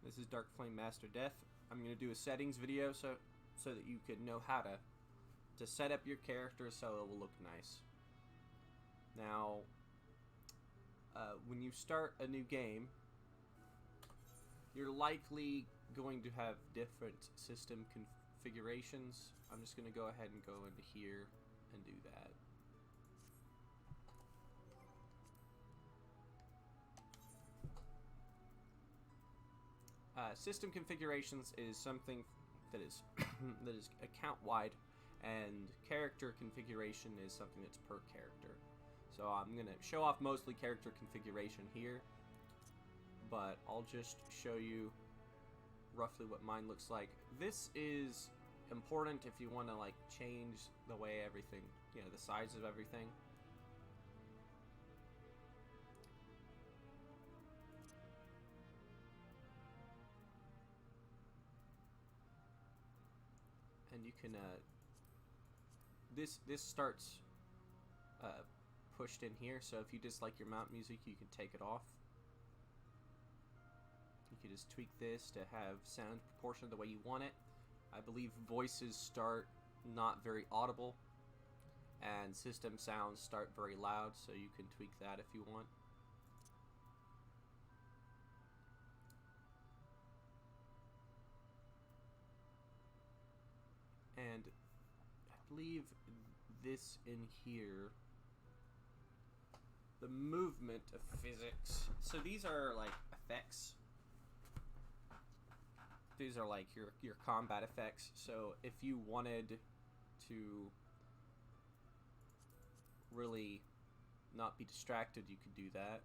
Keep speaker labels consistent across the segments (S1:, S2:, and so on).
S1: This is Dark Flame Master Death. I'm going to do a settings video so that you can know how to set up your character so it will look nice. Now, when you start a new game, you're likely going to have different system configurations. I'm just going to go ahead and go into here and do that. System configurations is something that is that is account wide, and character configuration is something that's per character. So I'm going to show off mostly character configuration here, but I'll just show you roughly what mine looks like. This is important if you want to like change the way everything, the size of everything. And you can this starts pushed in here, so if you dislike your mount music, you can take it off. You can just tweak this to have sound proportion the way you want it. I believe voices start not very audible, and system sounds start very loud, so you can tweak that if you want. And I believe this in here, the movement of physics. So these are like effects. These are like your combat effects. So if you wanted to really not be distracted, you could do that.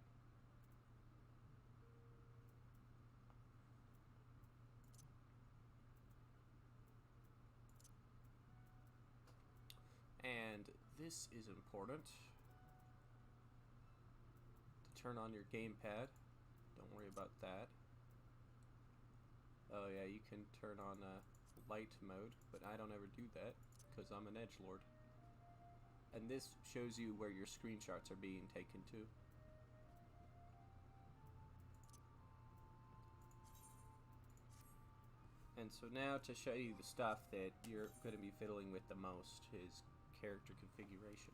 S1: And this is important to turn on your gamepad. Don't worry about that. Oh yeah, you can turn on light mode, but I don't ever do that because I'm an edgelord. And this shows you where your screenshots are being taken to. And so now to show you the stuff that you're going to be fiddling with the most is character configuration.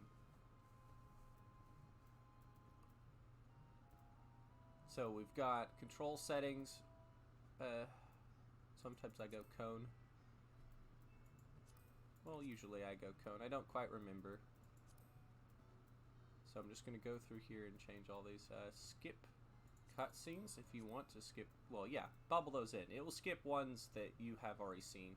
S1: So we've got control settings. Sometimes I go cone. Well, usually I go cone. I don't quite remember. So I'm just going to go through here and change all these. Skip cutscenes if you want to skip. Well, yeah, bubble those in. It will skip ones that you have already seen.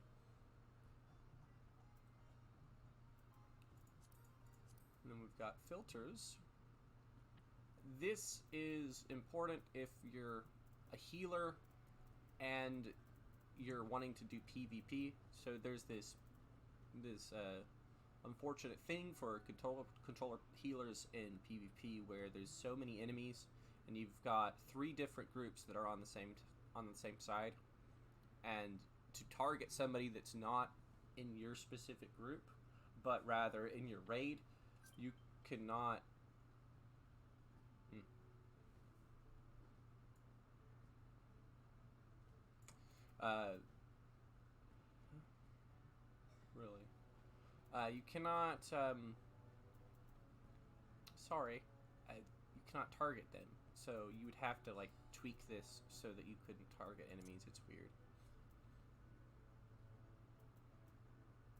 S1: And then we've got filters. This is important if you're a healer and you're wanting to do PvP. So there's this unfortunate thing for controller healers in PvP where there's so many enemies and you've got 3 different groups that are on the same side, and to target somebody that's not in your specific group but rather in your raid, you cannot really you cannot you cannot target them, so you would have to like tweak this so that you couldn't target enemies. It's weird.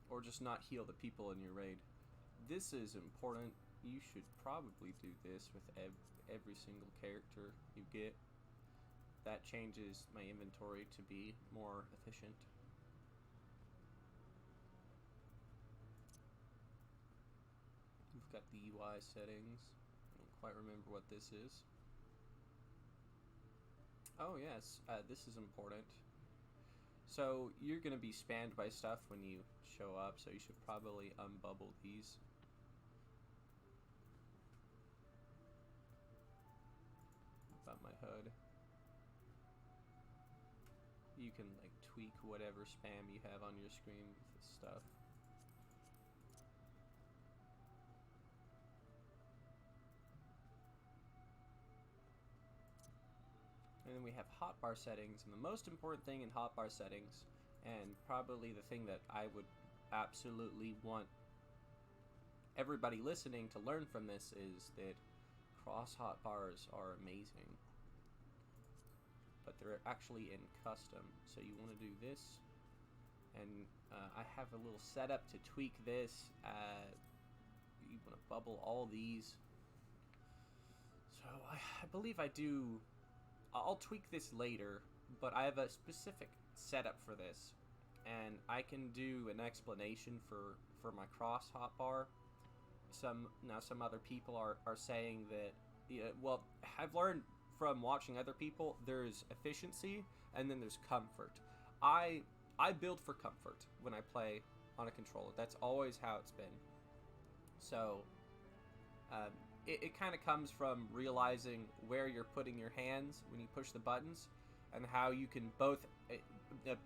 S1: Or just not heal the people in your raid. This is important. You should probably do this with every single character you get. That changes my inventory to be more efficient. We've got the UI settings. I don't quite remember what this is. Oh yes, this is important. So you're going to be spammed by stuff when you show up, so you should probably unbubble these. About my HUD. You can like tweak whatever spam you have on your screen with this stuff. And then we have hotbar settings, and the most important thing in hotbar settings, and probably the thing that I would absolutely want everybody listening to learn from this, is that cross hotbars are amazing. But they're actually in custom. So you want to do this, and I have a little setup to tweak this. You want to bubble all these. So I believe I do. I'll tweak this later, but I have a specific setup for this, and I can do an explanation for my cross hotbar. Some other people are saying that, well, I've learned from watching other people, there's efficiency and then there's comfort. I build for comfort when I play on a controller. That's always how it's been. So it kind of comes from realizing where you're putting your hands when you push the buttons, and how you can both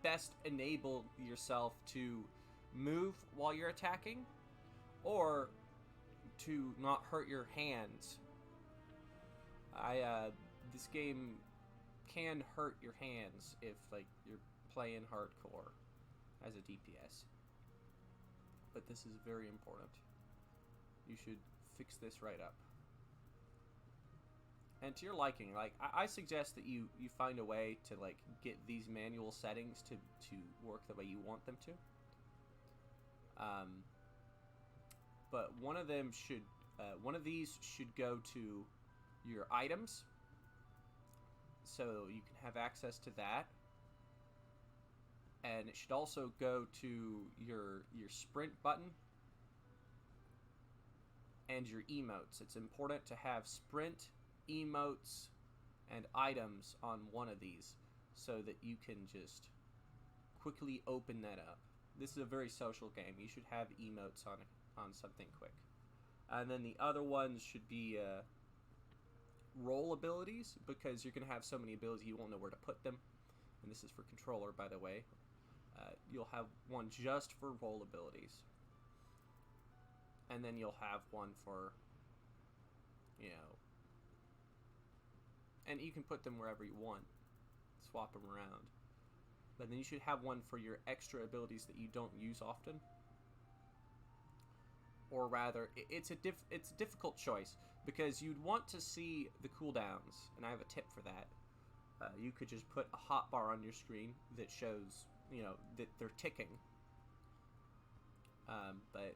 S1: best enable yourself to move while you're attacking, or to not hurt your hands. This game can hurt your hands if, like, you're playing hardcore as a DPS. But this is very important. You should fix this right up. And to your liking, like, I suggest that you find a way to, like, get these manual settings to work the way you want them to. But one of these should go to your items, so you can have access to that. And it should also go to your sprint button and your emotes. It's important to have sprint, emotes, and items on one of these, so that you can just quickly open that up. This is a very social game. You should have emotes on something quick. And then the other ones should be roll abilities, because you're going to have so many abilities you won't know where to put them. And this is for controller, by the way. You'll have one just for roll abilities. And then you'll have one for, and you can put them wherever you want. Swap them around. But then you should have one for your extra abilities that you don't use often. Or rather, it's a difficult choice, because you'd want to see the cooldowns, and I have a tip for that. You could just put a hotbar on your screen that shows, that they're ticking. But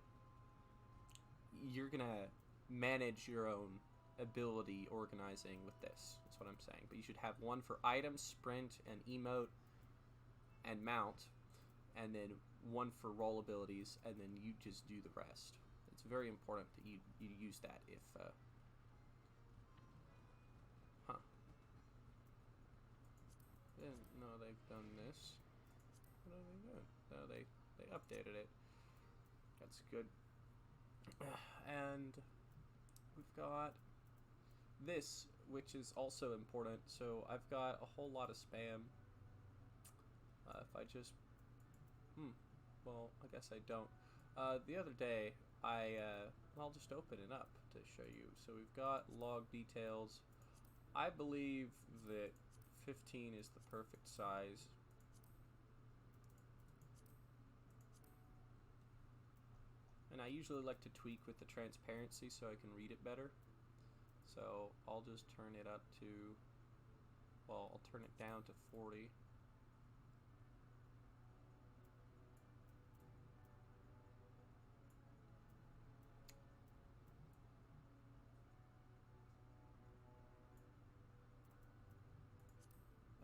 S1: you're gonna manage your own ability organizing with this. That's what I'm saying. But you should have one for items, sprint, and emote, and mount, and then one for roll abilities, and then you just do the rest. It's very important that you use that if no, they've done this. What are they doing? No, they updated it. That's good. And we've got this, which is also important. So I've got a whole lot of spam. If I just well, I guess I don't. The other day, I'll just open it up to show you. So we've got log details. I believe that 15 is the perfect size. And I usually like to tweak with the transparency so I can read it better. So I'll just turn it up to, well, I'll turn it down to 40.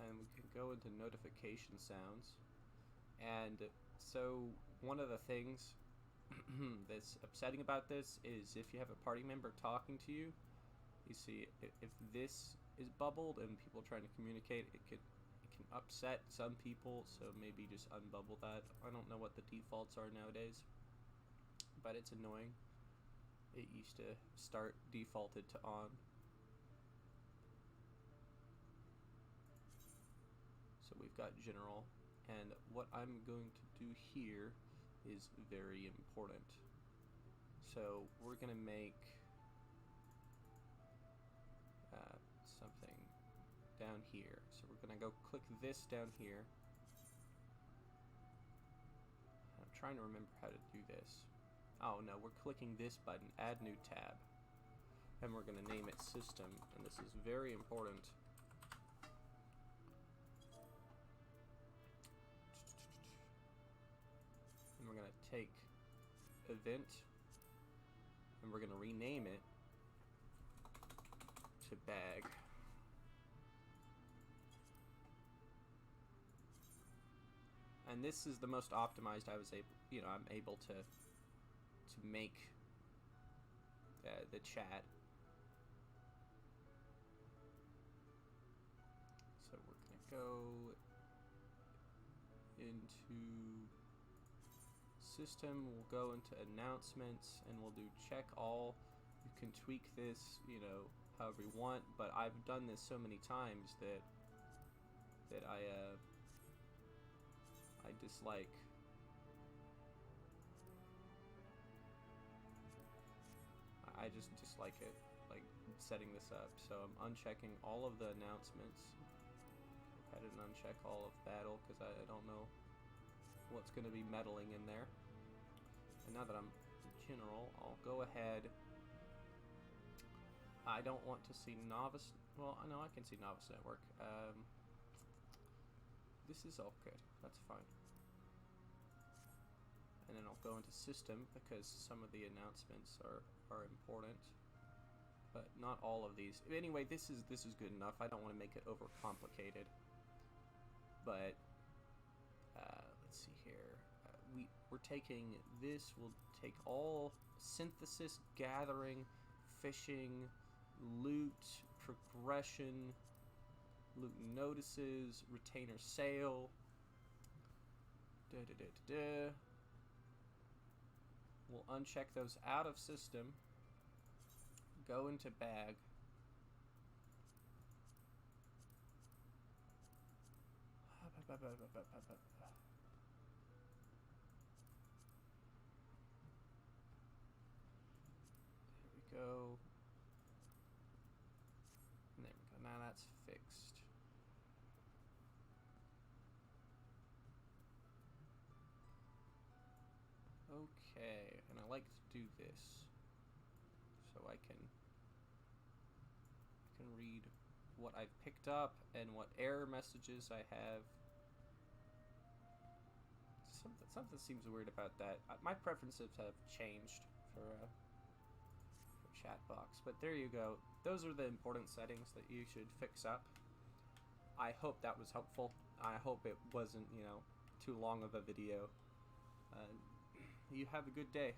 S1: And we can go into notification sounds. And so one of the things that's upsetting about this is if you have a party member talking to you, you see if this is bubbled and people are trying to communicate, it can upset some people, so maybe just unbubble that. I don't know what the defaults are nowadays, but it's annoying. It used to start defaulted to on. So we've got general, and what I'm going to do here is very important. So we're gonna make something down here. So we're gonna go click this down here. I'm trying to remember how to do this. Oh no, we're clicking this button, add new tab. And we're gonna name it system, and this is very important. And we're gonna take event, and we're gonna rename it to bag. And this is the most optimized I was able, I'm able to make the chat. So we're gonna go into system, we'll go into announcements, and we'll do check all. You can tweak this, however you want, but I've done this so many times that I dislike. I just dislike it, like setting this up. So I'm unchecking all of the announcements. I didn't uncheck all of battle because I don't know what's going to be meddling in there. And now that I'm general, I'll go ahead. I don't want to see novice. Well, I know I can see novice network. This is all good. That's fine. And then I'll go into system because some of the announcements are important, but not all of these. Anyway, this is good enough. I don't want to make it overcomplicated. But let's see here. We're taking this. We'll take all synthesis, gathering, fishing, loot, progression, loot notices, retainer sale. We'll uncheck those out of system, go into bag, there we go, and there we go, now that's fixed. Okay, and I like to do this so I can read what I've picked up and what error messages I have. Something seems weird about that. My preferences have changed for chat box, but there you go. Those are the important settings that you should fix up. I hope that was helpful. I hope it wasn't, too long of a video. You have a good day.